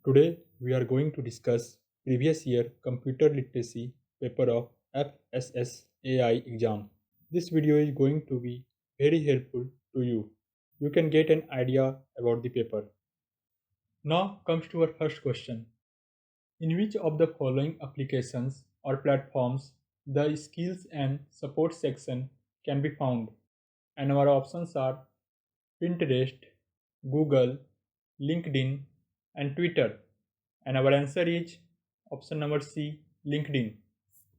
Today we are going to discuss previous year computer literacy paper of FSSAI exam. This video is going to be very helpful to you. You can get an idea about the paper. Now comes to our first question. In which of the following applications or platforms the skills and support section can be found? And our options are Pinterest, Google, LinkedIn, and Twitter. And our answer is option number C, LinkedIn.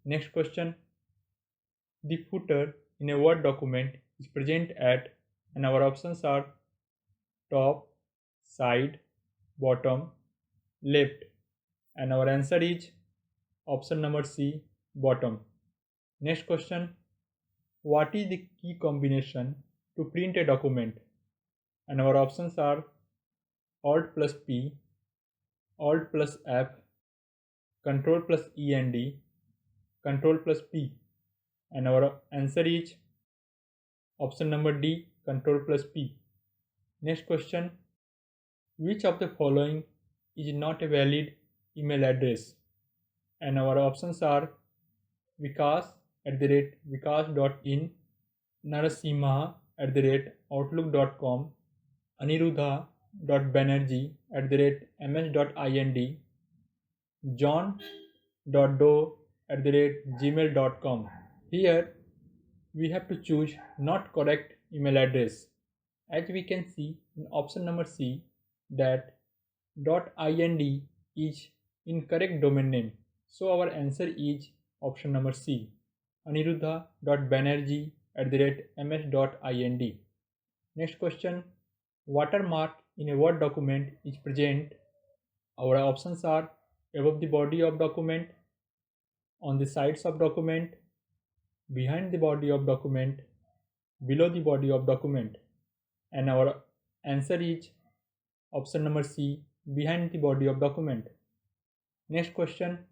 Next question. The footer in a Word document is present at, and our options are top, side, bottom, left. And our answer is option number C, bottom. Next question. What is the key combination to print a document? And our options are Alt plus P, Alt plus F, Control plus E and D, Control plus P. And our answer is option number D, Control plus P. Next question. Which of the following is not a valid email address? And our options are vikas@vikas.in, narasimha@outlook.com, aniruddha.banerjee@ms.ind, john.doe@gmail.com. Here we have to choose not correct email address. As we can see in option number C that .ind is incorrect domain name. So our answer is option number C, aniruddha.banerjee@ms.ind. Next question. Watermark in a Word document is present. Our options are above the body of document, on the sides of document, behind the body of document, below the body of document. And our answer is option number C, behind the body of document. Next question.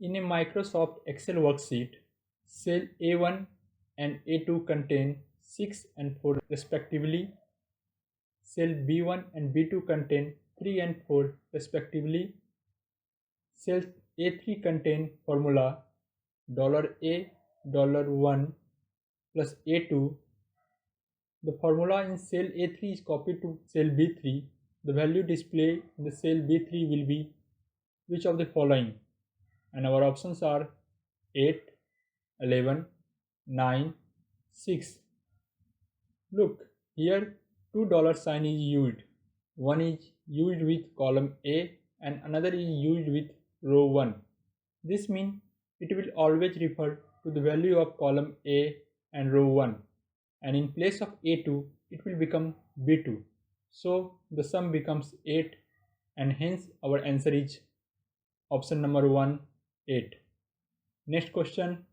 In a Microsoft Excel worksheet, cell A1 and A2 contain 6 and 4 respectively. Cell B1 and B2 contain 3 and 4 respectively. Cell A3 contain formula $A, $1 plus A2. The formula in cell A3 is copied to cell B3. The value displayed in the cell B3 will be which of the following? And our options are 8, 11, 9, 6. Look, here $2 sign is used. One is used with column A and another is used with row 1. This means it will always refer to the value of column A and row 1. And in place of A2, it will become B2. So the sum becomes 8 and hence our answer is option number 1, 8. Next question.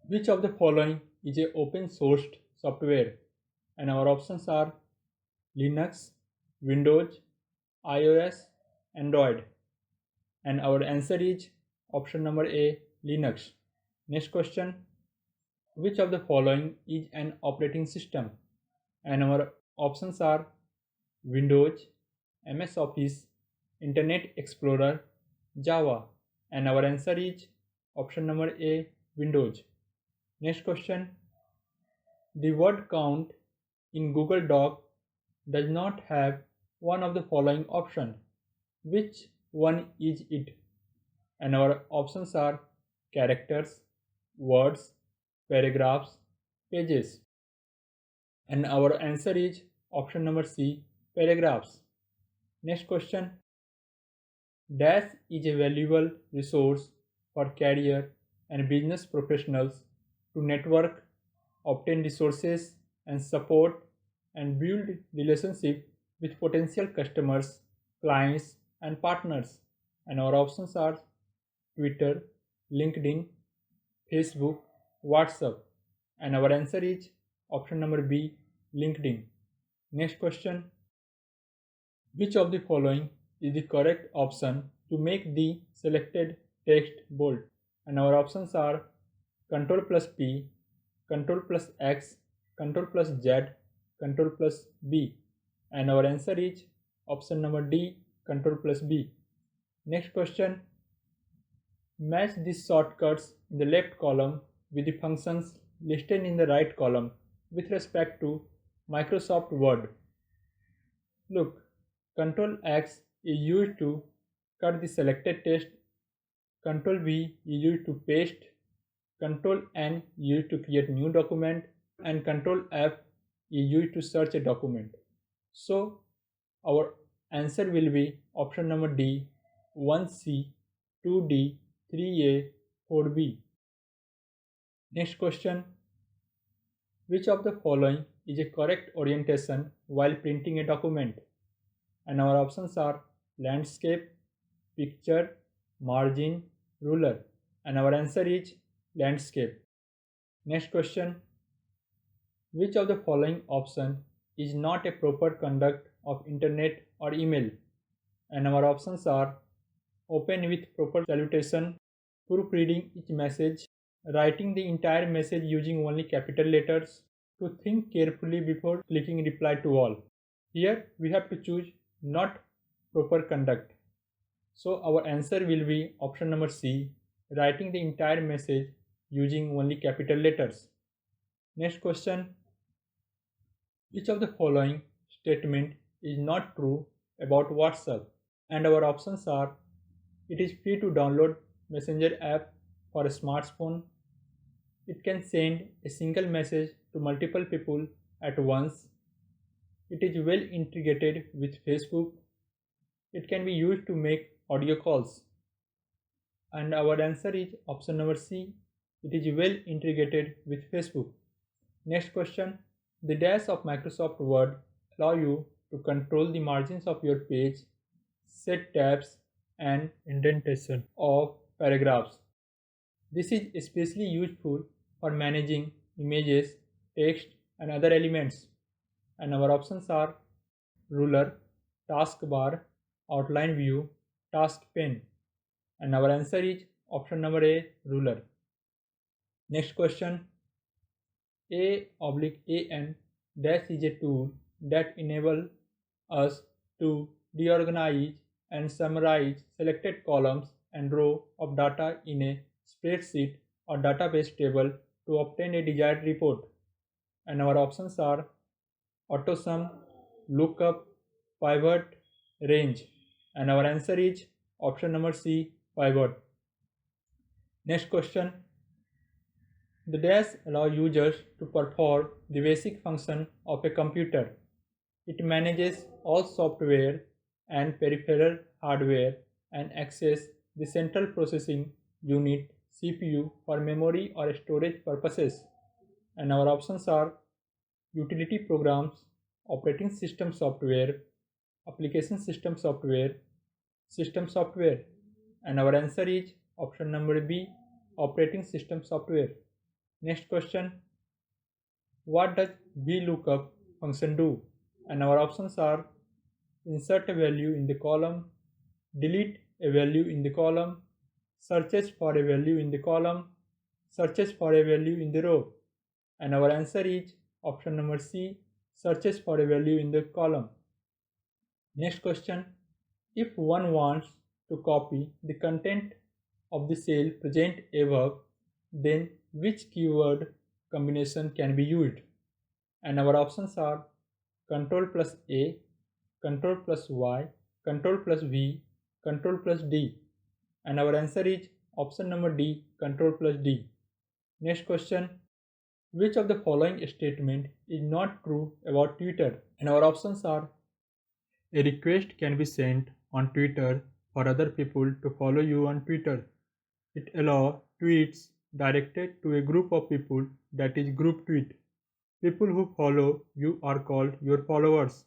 Which of the following is a open sourced software? And our options are Linux, Windows, iOS, Android. And our answer is option number A, Linux. Next question. Which of the following is an operating system? And our options are Windows, MS Office, Internet Explorer, Java. And our answer is option number A, Windows. Next question. The word count in Google Doc does not have one of the following options. Which one is it? And our options are characters, words, paragraphs, pages. And our answer is option number C, paragraphs. Next question. Dash is a valuable resource for career and business professionals to network, obtain resources and support and build relationship with potential customers, clients and partners. And our options are Twitter, LinkedIn, Facebook, WhatsApp. And our answer is option number B, LinkedIn. Next question. Which of the following is the correct option to make the selected text bold? And our options are Ctrl plus P, Ctrl plus X, Ctrl plus Z, Ctrl plus B. And our answer is option number D, Control plus B. Next question, match these shortcuts in the left column with the functions listed in the right column with respect to Microsoft Word. Look, Ctrl X is used to cut the selected text, Ctrl V is used to paste, Ctrl N is used to create new document, and Ctrl F is used to search a document. So our answer will be option number D, 1C, 2D, 3A, 4B. Next question, which of the following is a correct orientation while printing a document? And our options are landscape, picture, margin, ruler, and our answer is landscape. Next question, which of the following option is not a proper conduct of internet or email? And our options are open with proper salutation, proofreading each message, writing the entire message using only capital letters, to think carefully before clicking reply to all. Here we have to choose not proper conduct. So our answer will be option number C, writing the entire message using only capital letters. Next question, which of the following statement is not true about WhatsApp? And our options are, it is free to download Messenger app for a smartphone. It can send a single message to multiple people at once. It is well integrated with Facebook. It can be used to make audio calls. And our answer is option number C. It is well integrated with Facebook. Next question, the dash of Microsoft Word allow you to control the margins of your page, set tabs, and indentation of paragraphs. This is especially useful for managing images, text, and other elements. And our options are ruler, taskbar, outline view, task pane. And our answer is option number A, ruler. Next question, A/AN dash is a tool that enables us to reorganize and summarize selected columns and rows of data in a spreadsheet or database table to obtain a desired report. And our options are AutoSum, lookup, pivot, range. And our answer is option number C, pivot. Next question, the dash allows users to perform the basic function of a computer. It manages all software and peripheral hardware and access the central processing unit CPU for memory or storage purposes. And our options are utility programs, operating system software, application system software, system software. And our answer is option number B, operating system software. Next question, what does VLOOKUP function do? And our options are insert a value in the column, delete a value in the column, searches for a value in the column, searches for a value in the row. And our answer is option number C, searches for a value in the column. Next question, if one wants to copy the content of the cell present above, then which keyword combination can be used? And our options are Ctrl plus A, Ctrl plus Y, Ctrl plus V, Ctrl plus D. And our answer is option number D, Ctrl plus D. Next question, which of the following statement is not true about Twitter? And our options are, a request can be sent on Twitter for other people to follow you on Twitter. It allows tweets directed to a group of people, that is group tweet. People who follow you are called your followers.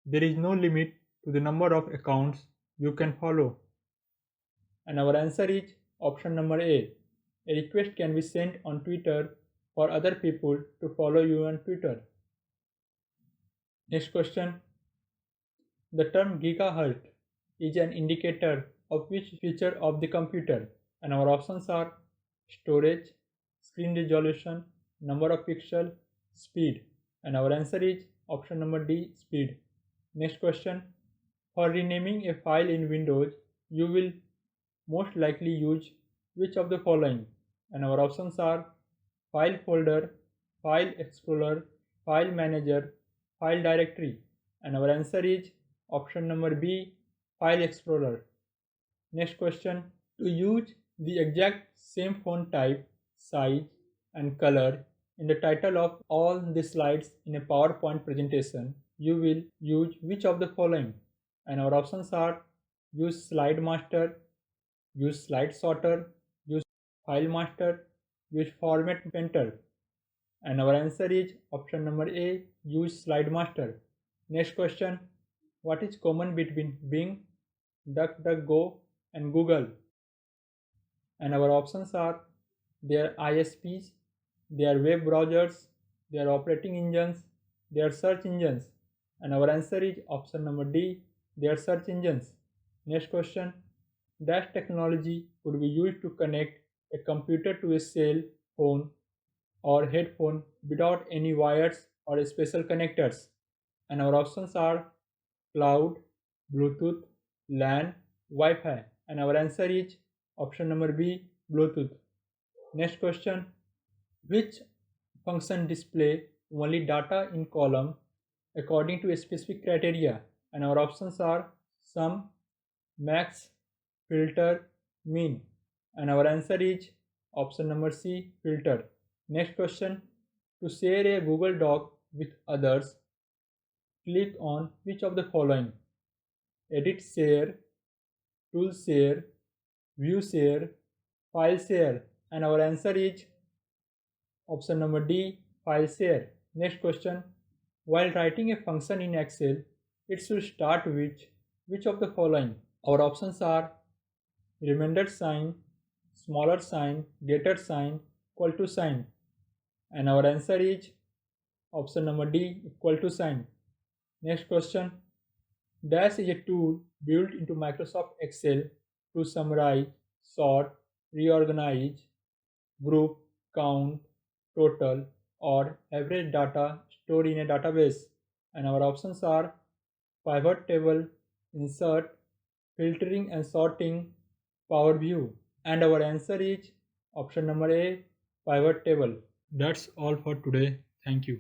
There is no limit to the number of accounts you can follow. And our answer is option number A. A request can be sent on Twitter for other people to follow you on Twitter. Next question. The term gigahertz is an indicator of which feature of the computer? And our options are storage, screen resolution, number of pixels, speed. And our answer is option number D, speed. Next question, For renaming a file in Windows, you will most likely use which of the following? And our options are File Folder, File Explorer, File Manager, File Directory. And our answer is option number B, File Explorer. Next question. To use the exact same font type, size, and color in the title of all the slides in a PowerPoint presentation, you will use which of the following? And our options are use Slide Master, use Slide Sorter, use File Master, use Format Painter. And our answer is option number A, use Slide Master. Next question. What is common between Bing, DuckDuckGo, and Google? And our options are their ISPs, their web browsers, their operating engines, their search engines. And our answer is option number D, their search engines. Next question. Dash technology could be used to connect a computer to a cell phone or headphone without any wires or special connectors. And our options are cloud, Bluetooth, LAN, Wi-Fi. And our answer is option number B, Bluetooth. Next question. Which function display only data in column according to a specific criteria? And our options are sum, max, filter, mean. And our answer is option number C, filter. Next question. To share a Google Doc with others, click on which of the following? Edit share, tool share, view share, file share. And our answer is option number D, file share. Next question. While writing a function in Excel, it should start with which of the following? Our options are remainder sign, smaller sign, greater sign, equal to sign. And our answer is option number D, equal to sign. Next question. Dash is a tool built into Microsoft Excel to summarize, sort, reorganize, group, count, total, or average data stored in a database. And our options are pivot table, insert, filtering and sorting, Power View. And our answer is option number A, pivot table. That's all for today. Thank you.